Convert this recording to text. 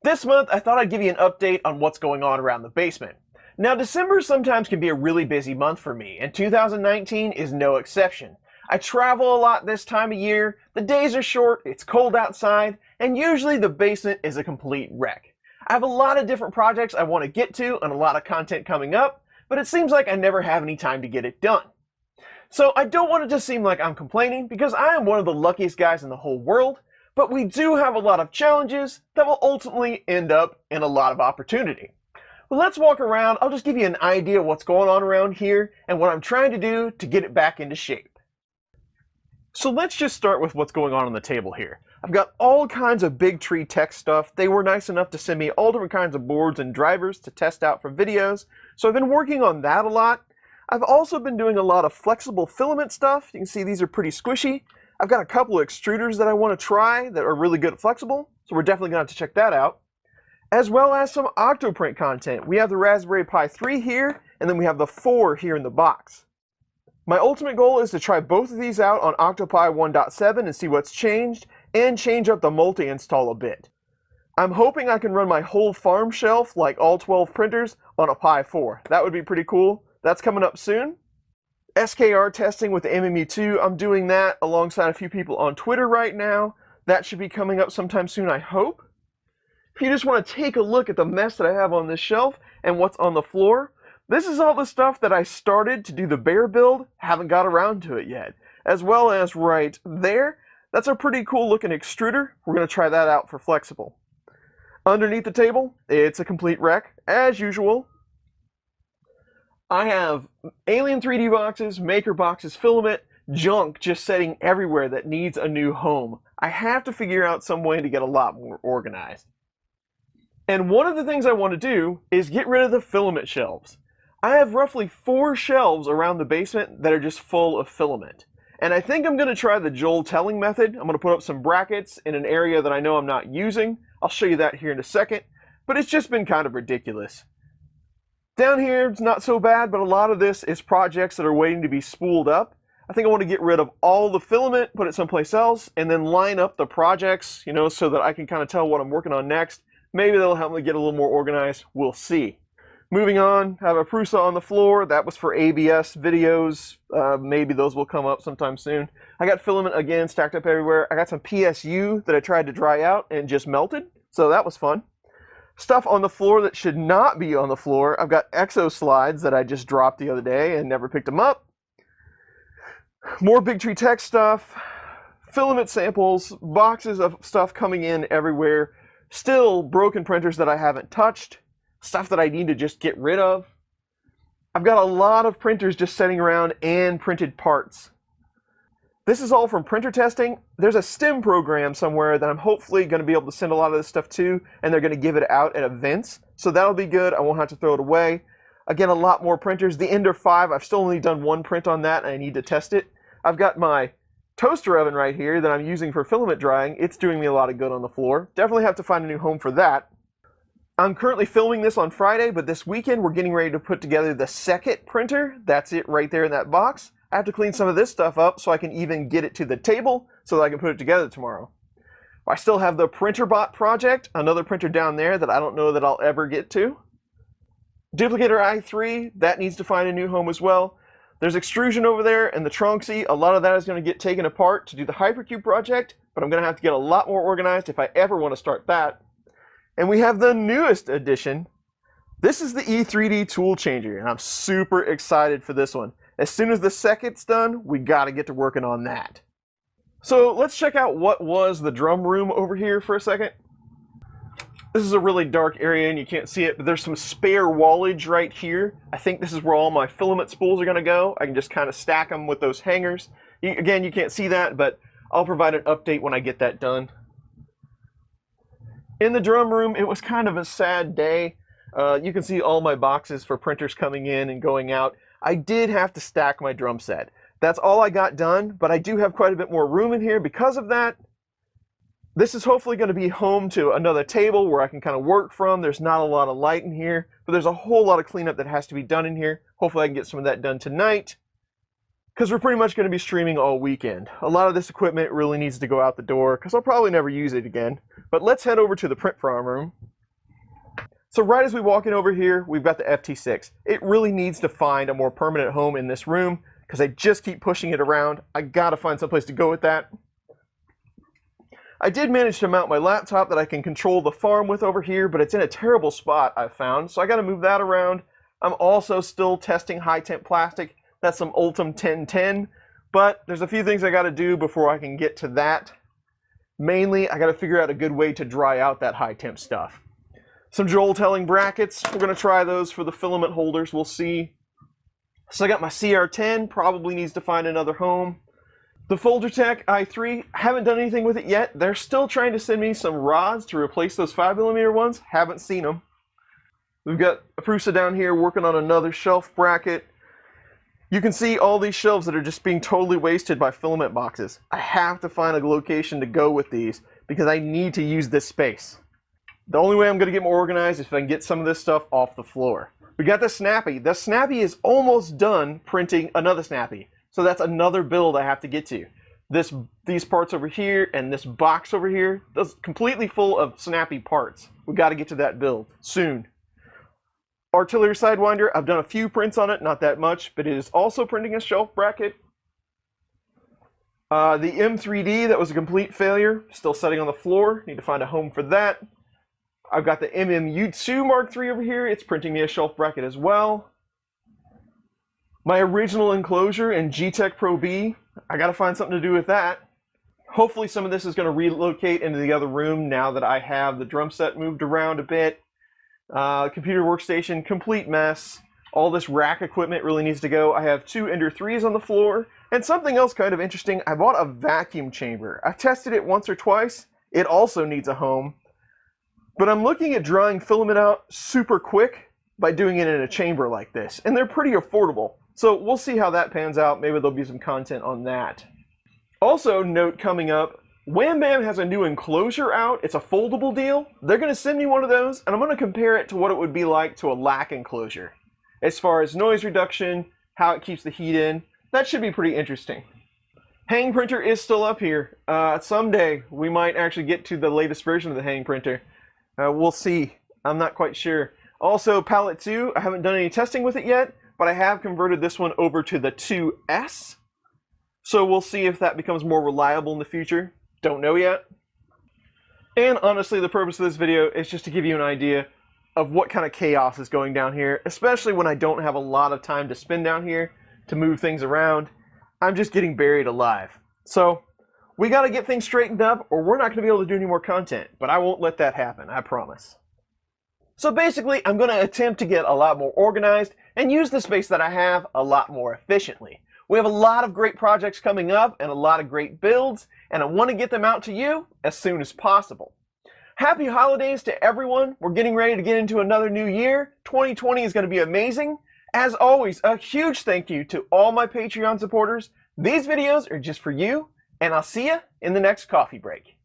This month, I thought I'd give you an update on what's going on around the basement. Now, December sometimes can be a really busy month for me, and 2019 is no exception. I travel a lot this time of year, the days are short, it's cold outside, and usually the basement is a complete wreck. I have a lot of different projects I want to get to and a lot of content coming up, but it seems like I never have any time to get it done. So I don't want it to seem like I'm complaining, because I am one of the luckiest guys in the whole world, but we do have a lot of challenges that will ultimately end up in a lot of opportunity. Well, let's walk around. I'll just give you an idea of what's going on around here and what I'm trying to do to get it back into shape. So let's just start with what's going on the table here. I've got all kinds of big tree tech stuff. They were nice enough to send me all different kinds of boards and drivers to test out for videos, so I've been working on that a lot. I've also been doing a lot of flexible filament stuff. You can see these are pretty squishy. I've got a couple of extruders that I want to try that are really good at flexible, so we're definitely going to have to check that out. As well as some Octoprint content. We have the Raspberry Pi 3 here, and then we have the 4 here in the box. My ultimate goal is to try both of these out on Octopi 1.7 and see what's changed, and change up the multi-install a bit. I'm hoping I can run my whole farm shelf, like all 12 printers, on a Pi 4. That would be pretty cool. That's coming up soon. SKR testing with the MMU2, I'm doing that alongside a few people on Twitter right now. That should be coming up sometime soon, I hope. If you just want to take a look at the mess that I have on this shelf and what's on the floor, this is all the stuff that I started to do the bear build, haven't got around to it yet. As well as right there, that's a pretty cool looking extruder. We're going to try that out for flexible. Underneath the table, it's a complete wreck, as usual. I have Alien 3D boxes, Maker boxes, filament, junk just sitting everywhere that needs a new home. I have to figure out some way to get a lot more organized. And one of the things I want to do is get rid of the filament shelves. I have roughly 4 shelves around the basement that are just full of filament. And I think I'm going to try the Joel telling method. I'm going to put up some brackets in an area that I know I'm not using. I'll show you that here in a second. But it's just been kind of ridiculous. Down here, it's not so bad, but a lot of this is projects that are waiting to be spooled up. I think I want to get rid of all the filament, put it someplace else, and then line up the projects, so that I can kind of tell what I'm working on next. Maybe that'll help me get a little more organized. We'll see. Moving on, I have a Prusa on the floor. That was for ABS videos. Maybe those will come up sometime soon. I got filament again stacked up everywhere. I got some PSU that I tried to dry out and just melted, so that was fun. Stuff on the floor that should not be on the floor. I've got Exo slides that I just dropped the other day and never picked them up. More Big Tree Tech stuff. Filament samples. Boxes of stuff coming in everywhere. Still broken printers that I haven't touched. Stuff that I need to just get rid of. I've got a lot of printers just sitting around and printed parts. This is all from printer testing. There's a STEM program somewhere that I'm hopefully going to be able to send a lot of this stuff to, and they're going to give it out at events. So that'll be good. I won't have to throw it away. Again, a lot more printers. The Ender 5, I've still only done 1 print on that, and I need to test it. I've got my toaster oven right here that I'm using for filament drying. It's doing me a lot of good on the floor. Definitely have to find a new home for that. I'm currently filming this on Friday, but this weekend we're getting ready to put together the second printer. That's it right there in that box. I have to clean some of this stuff up so I can even get it to the table so that I can put it together tomorrow. I still have the PrinterBot project, another printer down there that I don't know that I'll ever get to. Duplicator i3, that needs to find a new home as well. There's extrusion over there and the Tronxy. A lot of that is going to get taken apart to do the Hypercube project, but I'm going to have to get a lot more organized if I ever want to start that. And we have the newest addition. This is the E3D tool changer, and I'm super excited for this one. As soon as the second's done, we got to get to working on that. So let's check out what was the drum room over here for a second. This is a really dark area and you can't see it, but there's some spare wallage right here. I think this is where all my filament spools are going to go. I can just kind of stack them with those hangers. Again, you can't see that, but I'll provide an update when I get that done. In the drum room, it was kind of a sad day. You can see all my boxes for printers coming in and going out. I did have to stack my drum set. That's all I got done, but I do have quite a bit more room in here because of that. This is hopefully going to be home to another table where I can kind of work from. There's not a lot of light in here, but there's a whole lot of cleanup that has to be done in here. Hopefully I can get some of that done tonight, because we're pretty much going to be streaming all weekend. A lot of this equipment really needs to go out the door because I'll probably never use it again. But let's head over to the print farm room. So right as we walk in over here, we've got the FT6. It really needs to find a more permanent home in this room because I just keep pushing it around. I gotta find someplace to go with that. I did manage to mount my laptop that I can control the farm with over here, but it's in a terrible spot, I've found, so I gotta move that around. I'm also still testing high temp plastic. That's some Ultim 1010, but there's a few things I gotta do before I can get to that. Mainly, I gotta figure out a good way to dry out that high temp stuff. Some Joel telling brackets, we're gonna try those for the filament holders, we'll see. So I got my CR10, probably needs to find another home. The Folgertech i3, haven't done anything with it yet. They're still trying to send me some rods to replace those 5mm ones. Haven't seen them. We've got Prusa down here working on another shelf bracket. You can see all these shelves that are just being totally wasted by filament boxes. I have to find a location to go with these because I need to use this space. The only way I'm going to get more organized is if I can get some of this stuff off the floor. We got the Snappy. The Snappy is almost done printing another Snappy. So that's another build I have to get to. These parts over here and this box over here, that's completely full of Snappy parts. We got to get to that build soon. Artillery Sidewinder, I've done a few prints on it, not that much, but it is also printing a shelf bracket. The M3D, that was a complete failure, still sitting on the floor. Need to find a home for that. I've got the MMU2 Mark III over here. It's printing me a shelf bracket as well. My original enclosure in G-Tech Pro B, I gotta find something to do with that. Hopefully some of this is gonna relocate into the other room now that I have the drum set moved around a bit. Computer workstation, complete mess. All this rack equipment really needs to go. I have two Ender 3s on the floor. And something else kind of interesting, I bought a vacuum chamber. I've tested it once or twice. It also needs a home. But I'm looking at drying filament out super quick by doing it in a chamber like this. And they're pretty affordable. So we'll see how that pans out. Maybe there'll be some content on that. Also, note coming up, Wham has a new enclosure out. It's a foldable deal. They're going to send me one of those, and I'm going to compare it to what it would be like to a LAC enclosure. As far as noise reduction, how it keeps the heat in, that should be pretty interesting. Hang printer is still up here. Someday, we might actually get to the latest version of the hang printer. We'll see. I'm not quite sure. Also, Palette 2, I haven't done any testing with it yet, but I have converted this one over to the 2S. So we'll see if that becomes more reliable in the future. Don't know yet. And honestly, the purpose of this video is just to give you an idea of what kind of chaos is going down here, especially when I don't have a lot of time to spend down here to move things around. I'm just getting buried alive. So we got to get things straightened up or we're not going to be able to do any more content, but I won't let that happen, I promise. So basically, I'm going to attempt to get a lot more organized and use the space that I have a lot more efficiently. We have a lot of great projects coming up and a lot of great builds, and I want to get them out to you as soon as possible. Happy holidays to everyone. We're getting ready to get into another new year. 2020 is going to be amazing. As always, a huge thank you to all my Patreon supporters. These videos are just for you, and I'll see you in the next coffee break.